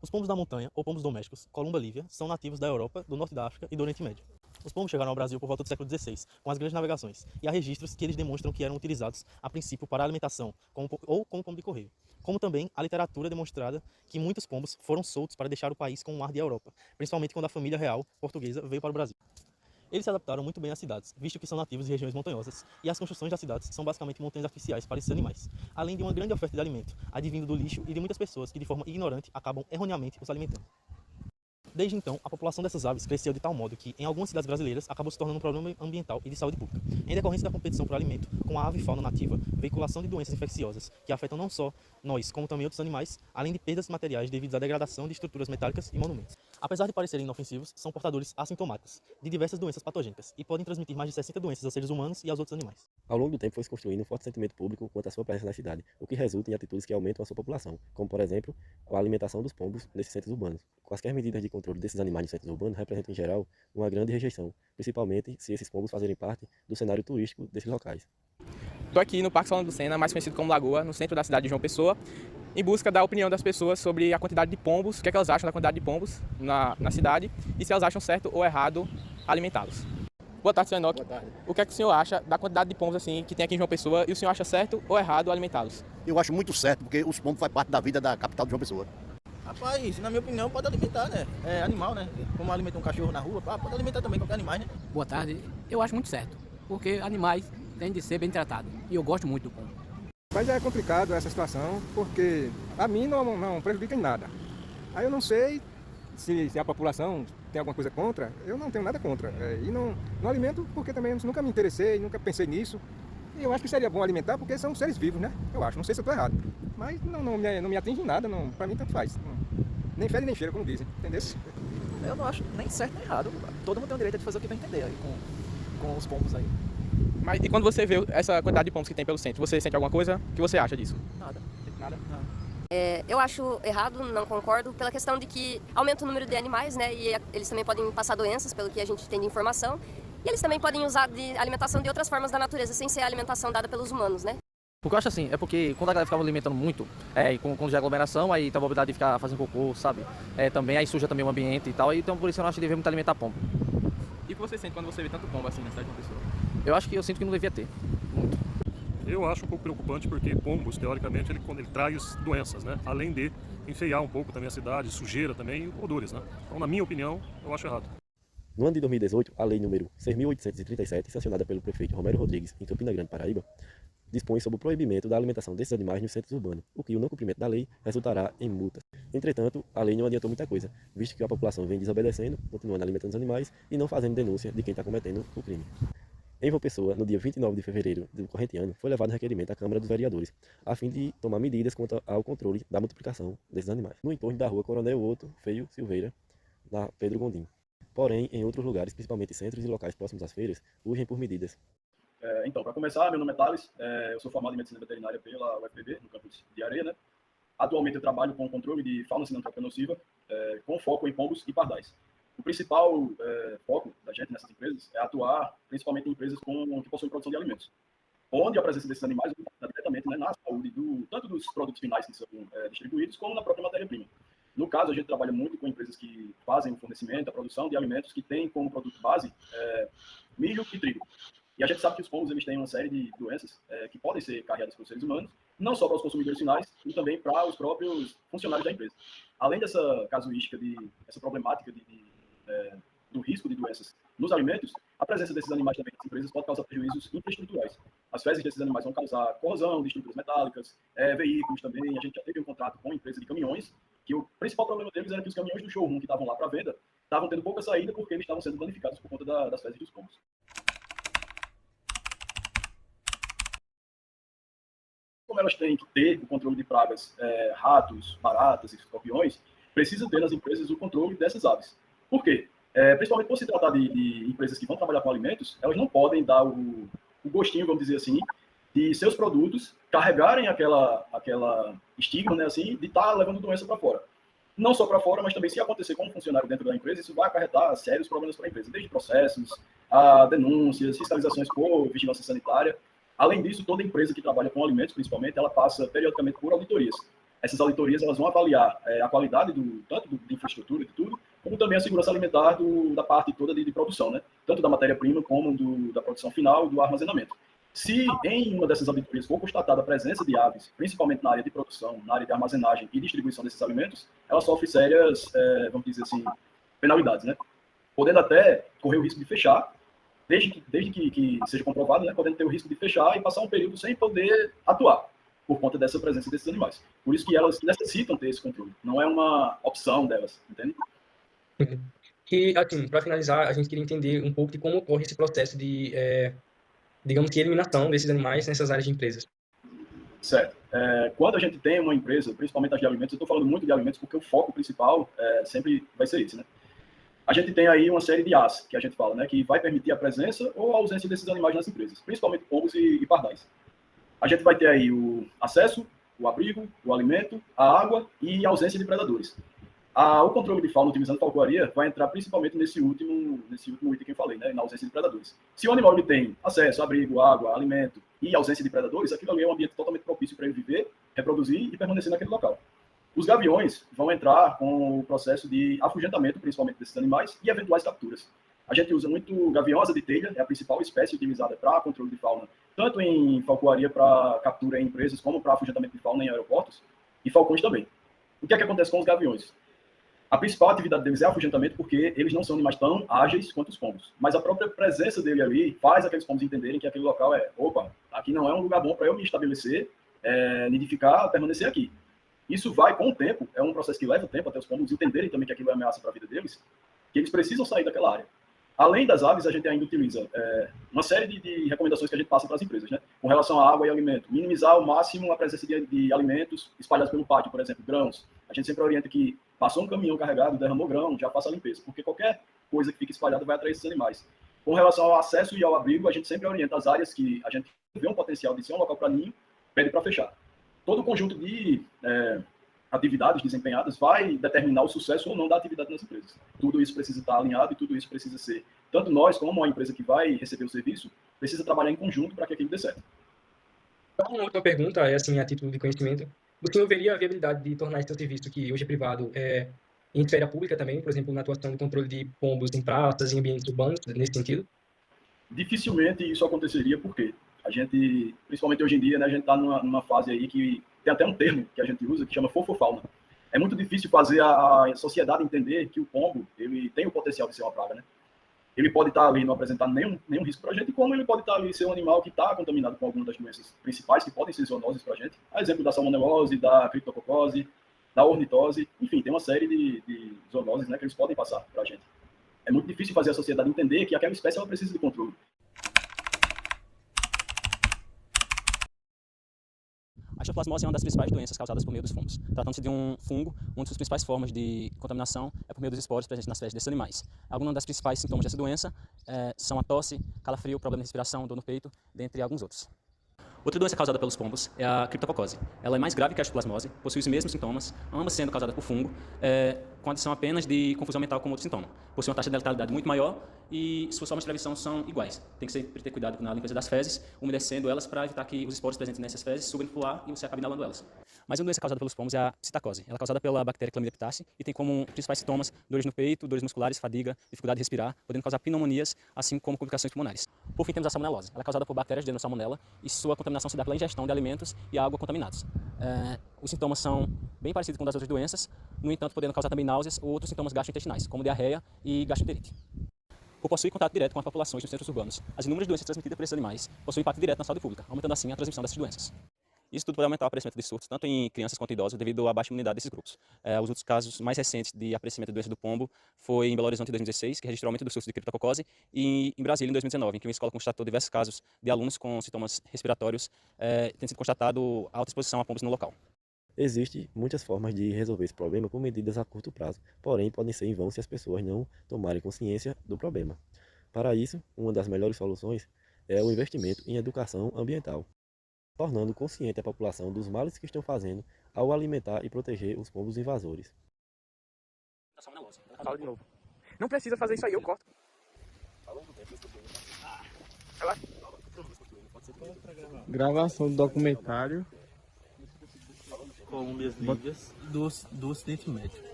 Os pombos da montanha, ou pombos domésticos, Columba livia, são nativos da Europa, do norte da África e do Oriente Médio. Os pombos chegaram ao Brasil por volta do século XVI, com as grandes navegações, e há registros que eles demonstram que eram utilizados, a princípio, para alimentação, ou como pombo de correio. Como também a literatura demonstrada que muitos pombos foram soltos para deixar o país com um ar de Europa, principalmente quando a família real portuguesa veio para o Brasil. Eles se adaptaram muito bem às cidades, visto que são nativos de regiões montanhosas, e as construções das cidades são basicamente montanhas artificiais para esses animais, além de uma grande oferta de alimento, advindo do lixo e de muitas pessoas que, de forma ignorante, acabam erroneamente os alimentando. Desde então, a população dessas aves cresceu de tal modo que, em algumas cidades brasileiras, acabou se tornando um problema ambiental e de saúde pública, em decorrência da competição por alimento com a avifauna nativa, veiculação de doenças infecciosas que afetam não só nós, como também outros animais, além de perdas materiais devido à degradação de estruturas metálicas e monumentos. Apesar de parecerem inofensivos, são portadores assintomáticos de diversas doenças patogênicas e podem transmitir mais de 60 doenças aos seres humanos e aos outros animais. Ao longo do tempo foi se construindo um forte sentimento público quanto à sua presença na cidade, o que resulta em atitudes que aumentam a sua população, como por exemplo, a alimentação dos pombos nesses centros urbanos. Quaisquer medidas de controle desses animais nos centros urbanos representam em geral uma grande rejeição, principalmente se esses pombos fazerem parte do cenário turístico desses locais. Estou aqui no Parque Solano do Sena, mais conhecido como Lagoa, no centro da cidade de João Pessoa, em busca da opinião das pessoas sobre a quantidade de pombos, o que é que elas acham da quantidade de pombos na cidade e se elas acham certo ou errado alimentá-los. Boa tarde, senhor Enoque. Boa tarde. O que é que o senhor acha da quantidade de pombos assim, que tem aqui em João Pessoa e o senhor acha certo ou errado alimentá-los? Eu acho muito certo, porque os pombos fazem parte da vida da capital de João Pessoa. Rapaz, na minha opinião, pode alimentar, né? É animal, né? Como alimenta um cachorro na rua, pode alimentar também qualquer animal, né? Boa tarde. Eu acho muito certo, porque animais têm de ser bem tratados. E eu gosto muito do pombo. Mas é complicado essa situação, porque a mim não prejudica em nada. Aí eu não sei se a população tem alguma coisa contra, eu não tenho nada contra. E não alimento porque também nunca me interessei, nunca pensei nisso. E eu acho que seria bom alimentar porque são seres vivos, né? Eu acho, não sei se eu estou errado. Mas não me atinge em nada, para mim tanto faz. Nem fede nem cheira, como dizem, entendeu? Eu não acho nem certo nem errado. Todo mundo tem o direito de fazer o que bem entender aí com os pombos aí. Mas e quando você vê essa quantidade de pombos que tem pelo centro, você sente alguma coisa? O que você acha disso? Nada. Nada? Eu acho errado, não concordo, pela questão de que aumenta o número de animais, né? E eles também podem passar doenças, pelo que a gente tem de informação. E eles também podem usar de alimentação de outras formas da natureza, sem ser a alimentação dada pelos humanos, né? O que eu acho assim, é porque quando a galera ficava alimentando muito, quando já é aglomeração, aí tem a probabilidade de ficar fazendo cocô, sabe? Também aí suja também o ambiente e tal, então por isso eu não acho que devemos alimentar pombo. E o que você sente quando você vê tanto pombo assim na cidade de João Pessoa? Eu sinto que não devia ter. Muito. Eu acho um pouco preocupante porque pombos, teoricamente, ele traz doenças, né? Além de enfeiar um pouco também a cidade, sujeira também e odores, né? Então, na minha opinião, eu acho errado. No ano de 2018, a Lei número 6.837, sancionada pelo prefeito Romero Rodrigues, em Campina Grande, Paraíba, dispõe sobre o proibimento da alimentação desses animais nos centros urbanos, o que o não cumprimento da lei resultará em multas. Entretanto, a lei não adiantou muita coisa, visto que a população vem desobedecendo, continuando alimentando os animais e não fazendo denúncia de quem está cometendo o crime. Em João Pessoa, no dia 29 de fevereiro do corrente ano, foi levado um requerimento à Câmara dos Vereadores, a fim de tomar medidas quanto ao controle da multiplicação desses animais, no entorno da rua Coronel Otto Feio Silveira, na Pedro Gondim. Porém, em outros lugares, principalmente centros e locais próximos às feiras, urgem por medidas. Então, para começar, meu nome é Thales, eu sou formado em Medicina Veterinária pela UFPB, no campus de Areia, né? Atualmente eu trabalho com o controle de fauna sinantrópica nociva, com foco em pombos e pardais. O principal foco da gente nessas empresas é atuar principalmente em empresas que possuem produção de alimentos, onde a presença desses animais impacta diretamente, né, na saúde tanto dos produtos finais que são distribuídos, como na própria matéria-prima. No caso, a gente trabalha muito com empresas que fazem o fornecimento, a produção de alimentos que têm como produto base milho e trigo. E a gente sabe que os pombos eles têm uma série de doenças que podem ser carregadas pelos seres humanos, não só para os consumidores finais, e também para os próprios funcionários da empresa. Além dessa casuística, essa problemática do risco de doenças nos alimentos, a presença desses animais também nas empresas pode causar prejuízos infraestruturais. As fezes desses animais vão causar corrosão de estruturas metálicas, veículos também. A gente já teve um contrato com uma empresa de caminhões, que o principal problema deles era que os caminhões do showroom que estavam lá para venda estavam tendo pouca saída porque eles estavam sendo danificados por conta das fezes dos pombos. Como elas têm que ter o controle de pragas, ratos, baratas e escorpiões, precisa ter nas empresas o controle dessas aves. Por quê? Principalmente por se tratar de empresas que vão trabalhar com alimentos, elas não podem dar o gostinho, vamos dizer assim, de seus produtos carregarem aquela estigma, né, assim, de estar levando doença para fora. Não só para fora, mas também se acontecer com um funcionário dentro da empresa, isso vai acarretar sérios problemas para a empresa, desde processos, a denúncias, fiscalizações por vigilância sanitária. Além disso, toda empresa que trabalha com alimentos, principalmente, ela passa periodicamente por auditorias. essas auditorias elas vão avaliar a qualidade tanto de infraestrutura, de tudo, como também a segurança alimentar da parte toda de produção, né? Tanto da matéria-prima como da produção final e do armazenamento. Se em uma dessas auditorias for constatada a presença de aves, principalmente na área de produção, na área de armazenagem e distribuição desses alimentos, ela sofre sérias, vamos dizer assim, penalidades, né? Podendo até correr o risco de fechar, desde que seja comprovado, né? Podendo ter o risco de fechar e passar um período sem poder atuar, por conta dessa presença desses animais. Por isso que elas necessitam ter esse controle. Não é uma opção delas, entende? E, assim, para finalizar, a gente queria entender um pouco de como ocorre esse processo de, digamos que, eliminação desses animais nessas áreas de empresas. Certo. Quando a gente tem uma empresa, principalmente as de alimentos, eu estou falando muito de alimentos porque o foco principal sempre vai ser esse, né? A gente tem aí uma série de As, que a gente fala, né? Que vai permitir a presença ou a ausência desses animais nas empresas, principalmente pombos e pardais. A gente vai ter aí o acesso, o abrigo, o alimento, a água e a ausência de predadores. O controle de fauna utilizando falcoaria vai entrar principalmente nesse último item que eu falei, né, na ausência de predadores. Se o animal ele tem acesso, abrigo, água, alimento e ausência de predadores, aquilo ali é um ambiente totalmente propício para ele viver, reproduzir e permanecer naquele local. Os gaviões vão entrar com o processo de afugentamento, principalmente desses animais, e eventuais capturas. A gente usa muito gavião asa de telha, é a principal espécie utilizada para controle de fauna, tanto em falcoaria para captura em empresas, como para afugentamento de fauna em aeroportos, e falcões também. O que é que acontece com os gaviões? A principal atividade deles é afugentamento, porque eles não são animais tão ágeis quanto os pombos. Mas a própria presença dele ali faz aqueles pombos entenderem que aquele local opa, aqui não é um lugar bom para eu me estabelecer, nidificar, permanecer aqui. Isso vai com o tempo, é um processo que leva tempo até os pombos entenderem também que aquilo é ameaça para a vida deles, que eles precisam sair daquela área. Além das aves, a gente ainda utiliza uma série de recomendações que a gente passa para as empresas, né? Com relação à água e alimento. Minimizar ao máximo a presença de alimentos espalhados pelo pátio, por exemplo, grãos. A gente sempre orienta que passou um caminhão carregado, derramou grão, já faça a limpeza, porque qualquer coisa que fique espalhada vai atrair esses animais. Com relação ao acesso e ao abrigo, a gente sempre orienta as áreas que a gente vê um potencial de ser um local para ninho, pede para fechar. Todo o conjunto de atividades desempenhadas vai determinar o sucesso ou não da atividade nas empresas. Tudo isso precisa estar alinhado e tudo isso precisa ser, tanto nós como a empresa que vai receber o serviço, precisa trabalhar em conjunto para que aquilo dê certo. Uma última pergunta, assim, a título de conhecimento. O senhor veria a viabilidade de tornar esse serviço, que hoje é privado, em esfera pública também, por exemplo, na atuação de controle de pombos em praças, em ambientes urbanos, nesse sentido? Dificilmente isso aconteceria, porque a gente, principalmente hoje em dia, né, a gente está numa fase aí que tem até um termo que a gente usa que chama fofofauna. É muito difícil fazer a sociedade entender que o pombo ele tem o potencial de ser uma praga, né? Ele pode estar ali não apresentar nenhum risco para a gente, como ele pode estar ali ser um animal que está contaminado com alguma das doenças principais que podem ser zoonoses para a gente. A exemplo da salmonelose, da criptococose, da ornitose, enfim, tem uma série de zoonoses, né, que eles podem passar para a gente. É muito difícil fazer a sociedade entender que aquela espécie ela precisa de controle. A histoplasmose é uma das principais doenças causadas por meio dos fungos. Tratando-se de um fungo, uma das principais formas de contaminação é por meio dos esporos presentes nas fezes desses animais. Alguns dos principais sintomas dessa doença são a tosse, calafrio, problema de respiração, dor no peito, dentre alguns outros. Outra doença causada pelos pombos é a criptococose. Ela é mais grave que a histoplasmose, possui os mesmos sintomas, ambas sendo causadas por fungo, com adição apenas de confusão mental com outro sintoma. Possui uma taxa de letalidade muito maior e suas formas de transmissão são iguais. Tem que sempre ter cuidado na limpeza das fezes, umedecendo elas para evitar que os esporos presentes nessas fezes subam para o ar e você acabe inalando elas. Mas uma doença causada pelos pombos é a psitacose. Ela é causada pela bactéria Chlamydia ptaceae e tem como principais sintomas dores no peito, dores musculares, fadiga, dificuldade de respirar, podendo causar pneumonias, assim como complicações pulmonares. Por fim, temos a salmonelose. Ela é causada por bactérias do gênero Salmonella e sua contaminação se dá pela ingestão de alimentos e água contaminados. Os sintomas são bem parecidos com os das outras doenças, no entanto, podendo causar também náuseas ou outros sintomas gastrointestinais, como diarreia e gastroenterite. Por possuir contato direto com as populações nos centros urbanos, as inúmeras doenças transmitidas por esses animais possuem impacto direto na saúde pública, aumentando assim a transmissão dessas doenças. Isso tudo pode aumentar o aparecimento de surtos, tanto em crianças quanto em idosos, devido à baixa imunidade desses grupos. Os outros casos mais recentes de aparecimento da doença do pombo foi em Belo Horizonte em 2016, que registrou aumento dos surtos de criptococose, e em Brasília em 2019, em que uma escola constatou diversos casos de alunos com sintomas respiratórios, tendo sido constatado alta exposição a pombos no local. Existem muitas formas de resolver esse problema com medidas a curto prazo, porém podem ser em vão se as pessoas não tomarem consciência do problema. Para isso, uma das melhores soluções é o investimento em educação ambiental, tornando consciente a população dos males que estão fazendo ao alimentar e proteger os pombos invasores. Fala de novo. Não precisa fazer isso aí, eu corto. Gravação do documentário Colômbias líbias do Ocidente Médio.